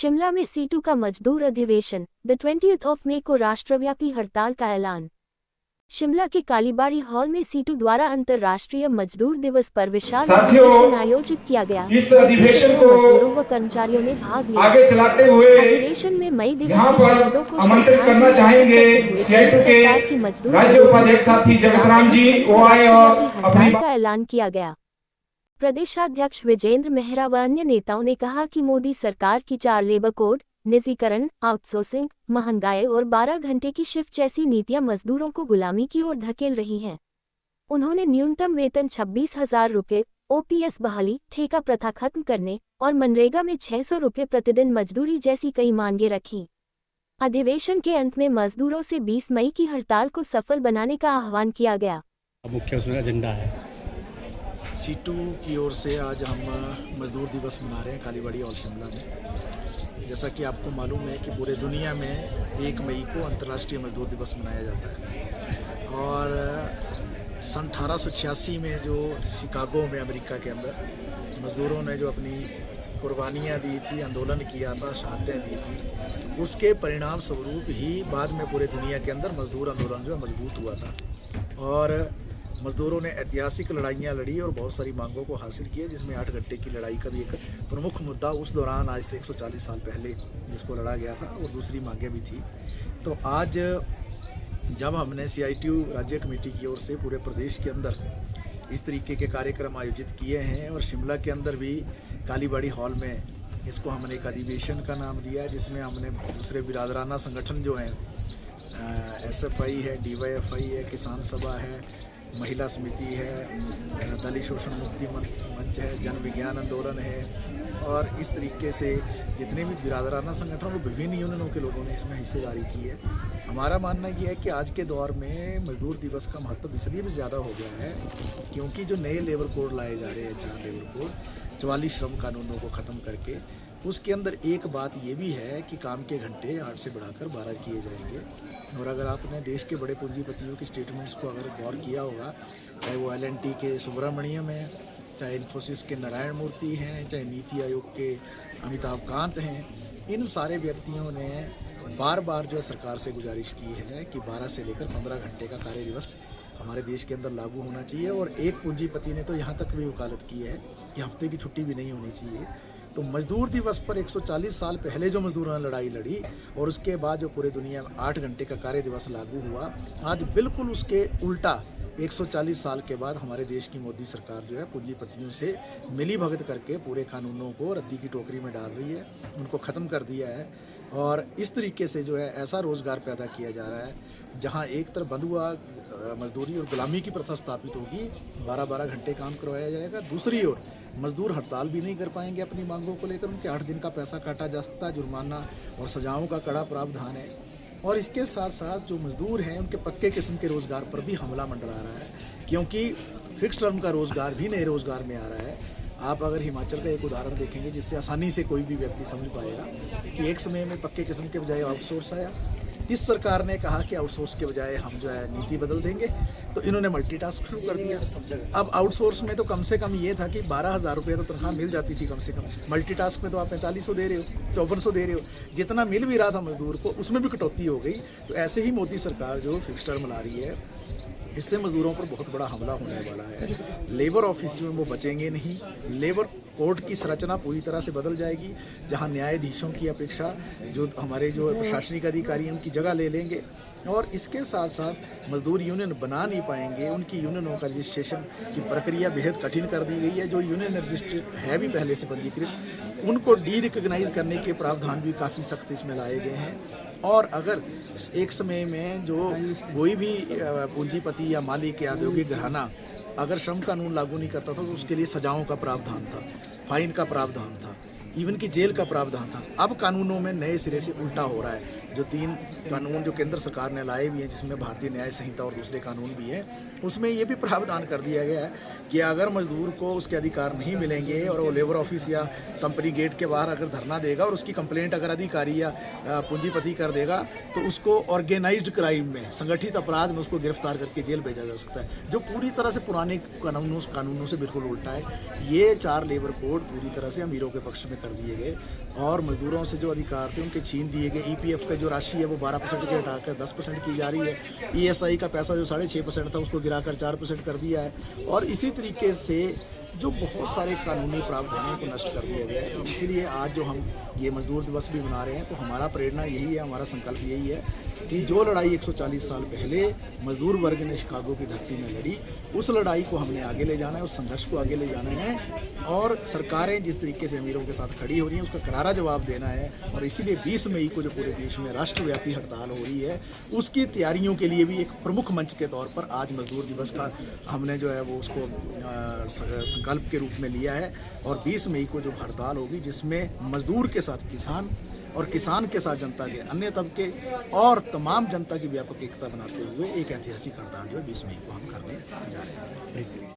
शिमला में सीटू का मजदूर अधिवेशन, द 20th ऑफ मई को राष्ट्रव्यापी हड़ताल का ऐलान। शिमला के कालीबाड़ी हॉल में सीटू द्वारा अंतर्राष्ट्रीय मजदूर दिवस पर विशाल अधिवेशन आयोजित किया गया। इस अधिवेशन को मजदूरों व कर्मचारियों ने भाग लिया। आगे चलाते हुए अधिवेशन में मई दिवस यहाँ के पर शहीदों को आमंत्रित करना चाहेंगे सीआईटू के राज्य उपाध्यक्ष साथी जगतराम जी वो आए और हड़ताल का ऐलान किया गया। प्रदेशाध्यक्ष विजेंद्र मेहरा व अन्य नेताओं ने कहा कि मोदी सरकार की 4 लेबर कोड, निजीकरण, आउटसोर्सिंग, महंगाई और 12 घंटे की शिफ्ट जैसी नीतियां मजदूरों को गुलामी की ओर धकेल रही हैं। उन्होंने न्यूनतम वेतन 26,000 रुपये, ओपीएस बहाली, ठेका प्रथा खत्म करने और मनरेगा में 600 रुपये प्रतिदिन मजदूरी जैसी कई मांगें रखीं। अधिवेशन के अंत में मजदूरों से 20 मई की हड़ताल को सफल बनाने का आह्वान किया गया। मुख्य उसमें एजेंडा है सीटू की ओर से आज हम मजदूर दिवस मना रहे हैं कालीबाड़ी और शिमला में। जैसा कि आपको मालूम है कि पूरे दुनिया में 1 मई को अंतर्राष्ट्रीय मजदूर दिवस मनाया जाता है और सन 1886 में जो शिकागो में अमेरिका के अंदर मज़दूरों ने जो अपनी कुर्बानियाँ दी थी, आंदोलन किया था, शहादतें दी थी, उसके परिणाम स्वरूप ही बाद में पूरे दुनिया के अंदर मजदूर आंदोलन जो मजबूत हुआ था और मज़दूरों ने ऐतिहासिक लड़ाइयाँ लड़ी और बहुत सारी मांगों को हासिल किया, जिसमें 8 घंटे की लड़ाई का भी एक प्रमुख मुद्दा उस दौरान आज से 140 साल पहले जिसको लड़ा गया था और दूसरी मांगें भी थी। तो आज जब हमने सीआईटीयू राज्य कमेटी की ओर से पूरे प्रदेश के अंदर इस तरीके के कार्यक्रम आयोजित किए हैं और शिमला के अंदर भी कालीबाड़ी हॉल में इसको हमने एक अधिवेशन का नाम दिया, जिसमें हमने दूसरे बिरादराना संगठन जो हैं SFI है, DYFI है, किसान सभा है, महिला समिति है, दलित शोषण मुक्ति मंच है, जन विज्ञान आंदोलन है और इस तरीके से जितने भी बिरादराना संगठन और विभिन्न यूनियनों के लोगों ने इसमें हिस्सेदारी की है। हमारा मानना ये है कि आज के दौर में मजदूर दिवस का महत्व इसलिए भी ज़्यादा हो गया है क्योंकि जो नए लेबर कोड लाए जा रहे हैं, 4 लेबर कोड, 44 श्रम कानूनों को ख़त्म करके, उसके अंदर एक बात ये भी है कि काम के घंटे 8 से बढ़ाकर 12 किए जाएंगे। और अगर आपने देश के बड़े पूंजीपतियों की स्टेटमेंट्स को अगर गौर किया होगा, चाहे वो LNT के सुब्रमण्यम हैं, चाहे इन्फोसिस के नारायण मूर्ति हैं, चाहे नीति आयोग के अमिताभ कांत हैं, इन सारे व्यक्तियों ने बार बार जो है सरकार से गुजारिश की है कि 12 से लेकर 15 घंटे का कार्य दिवस हमारे देश के अंदर लागू होना चाहिए। और एक पूंजीपति ने तो यहाँ तक भी वकालत की है कि हफ्ते की छुट्टी भी नहीं होनी चाहिए। तो मजदूर दिवस पर 140 साल पहले जो मजदूरों ने लड़ाई लड़ी और उसके बाद जो पूरे दुनिया में 8 घंटे का कार्य दिवस लागू हुआ, आज बिल्कुल उसके उल्टा 140 साल के बाद हमारे देश की मोदी सरकार जो है पूंजीपतियों से मिली भगत करके पूरे कानूनों को रद्दी की टोकरी में डाल रही है, उनको ख़त्म कर दिया है और इस तरीके से जो है ऐसा रोज़गार पैदा किया जा रहा है जहां एक तरफ बंधुआ मजदूरी और गुलामी की प्रथा स्थापित होगी, 12-12 घंटे काम करवाया जाएगा, दूसरी ओर मजदूर हड़ताल भी नहीं कर पाएंगे अपनी मांगों को लेकर, उनके 8 दिन का पैसा काटा जा सकता है, जुर्माना और सजाओं का कड़ा प्रावधान है। और इसके साथ साथ जो मजदूर हैं उनके पक्के किस्म के रोज़गार पर भी हमला मंडरा रहा है क्योंकि फिक्स टर्म का रोज़गार भी नए रोज़गार में आ रहा है। आप अगर हिमाचल का एक उदाहरण देखेंगे जिससे आसानी से कोई भी व्यक्ति समझ पाएगा कि एक समय में पक्के किस्म के बजाय आउटसोर्स आया, इस सरकार ने कहा कि आउटसोर्स के बजाय हम जो है नीति बदल देंगे, तो इन्होंने मल्टीटास्क शुरू कर दिया। अब आउटसोर्स में तो कम से कम ये था कि 12,000 रुपये तो तनख्वाह मिल जाती थी कम से कम, मल्टीटास्क में तो आप 4500 दे रहे हो, 5400 दे रहे हो, जितना मिल भी रहा था मजदूर को उसमें भी कटौती हो गई। तो ऐसे ही मोदी सरकार जो फिक्स टर्म ला रही है, इससे मजदूरों पर बहुत बड़ा हमला होने वाला है। लेबर ऑफिस में वो बचेंगे नहीं, लेबर कोर्ट की संरचना पूरी तरह से बदल जाएगी, जहां न्यायाधीशों की अपेक्षा जो हमारे जो प्रशासनिक अधिकारी हैं उनकी जगह ले लेंगे और इसके साथ साथ मजदूर यूनियन बना नहीं पाएंगे। उनकी यूनियनों का रजिस्ट्रेशन की प्रक्रिया बेहद कठिन कर दी गई है। जो यूनियन रजिस्ट्रेड है भी पहले से पंजीकृत, उनको डी रिकग्नाइज करने के प्रावधान भी काफ़ी सख्त इसमें लाए गए हैं। और अगर एक समय में जो कोई भी पूंजीपति या मालिक या औद्योगिक घराना अगर श्रम कानून लागू नहीं करता था तो उसके लिए सजाओं का प्रावधान था, फाइन का प्रावधान था, इवन की जेल का प्रावधान था। अब कानूनों में नए सिरे से उल्टा हो रहा है। जो 3 कानून जो केंद्र सरकार ने लाए भी हैं, जिसमें भारतीय न्याय संहिता और दूसरे कानून भी हैं, उसमें ये भी प्रावधान कर दिया गया है कि अगर मजदूर को उसके अधिकार नहीं मिलेंगे और वो लेबर ऑफिस या कंपनी गेट के बाहर अगर धरना देगा और उसकी कंप्लेंट अगर अधिकारी या पूंजीपति कर देगा तो उसको ऑर्गेनाइज्ड क्राइम में, संगठित अपराध में उसको गिरफ्तार करके जेल भेजा जा सकता है, जो पूरी तरह से पुराने कानूनों से बिल्कुल उल्टा है। ये 4 लेबर कोड पूरी तरह से अमीरों के पक्ष में कर दिए गए और मजदूरों से जो अधिकार थे उनके छीन दिए गए। ईपीएफ का जो राशि है वो 12% के हटाकर 10% की जा रही है। ईएसआई का पैसा जो 6.5% था उसको गिराकर 4% कर दिया है और इसी तरीके से जो बहुत सारे कानूनी प्रावधानों को नष्ट कर दिया गया है। तो इसीलिए आज जो हम ये मजदूर दिवस भी मना रहे हैं तो हमारा प्रेरणा यही है, हमारा संकल्प यही है कि जो लड़ाई 140 साल पहले मजदूर वर्ग ने शिकागो की धरती में लड़ी, उस लड़ाई को हमने आगे ले जाना है, उस संघर्ष को आगे ले जाना है और सरकारें जिस तरीके से अमीरों के साथ खड़ी हो रही हैं उसका करारा जवाब देना है। और इसीलिए 20 मई को जो पूरे देश में राष्ट्रव्यापी हड़ताल हो रही है उसकी तैयारियों के लिए भी एक प्रमुख मंच के तौर पर आज मजदूर दिवस का हमने जो है वो उसको संकल्प के रूप में लिया है। और 20 मई को जो हड़ताल होगी जिसमें मजदूर के साथ किसान और किसान के साथ जनता के अन्य तबके और तमाम जनता की व्यापक एकता बनाते हुए एक ऐतिहासिक हड़ताल जो है 20 मई को हम करने जा रहे हैं।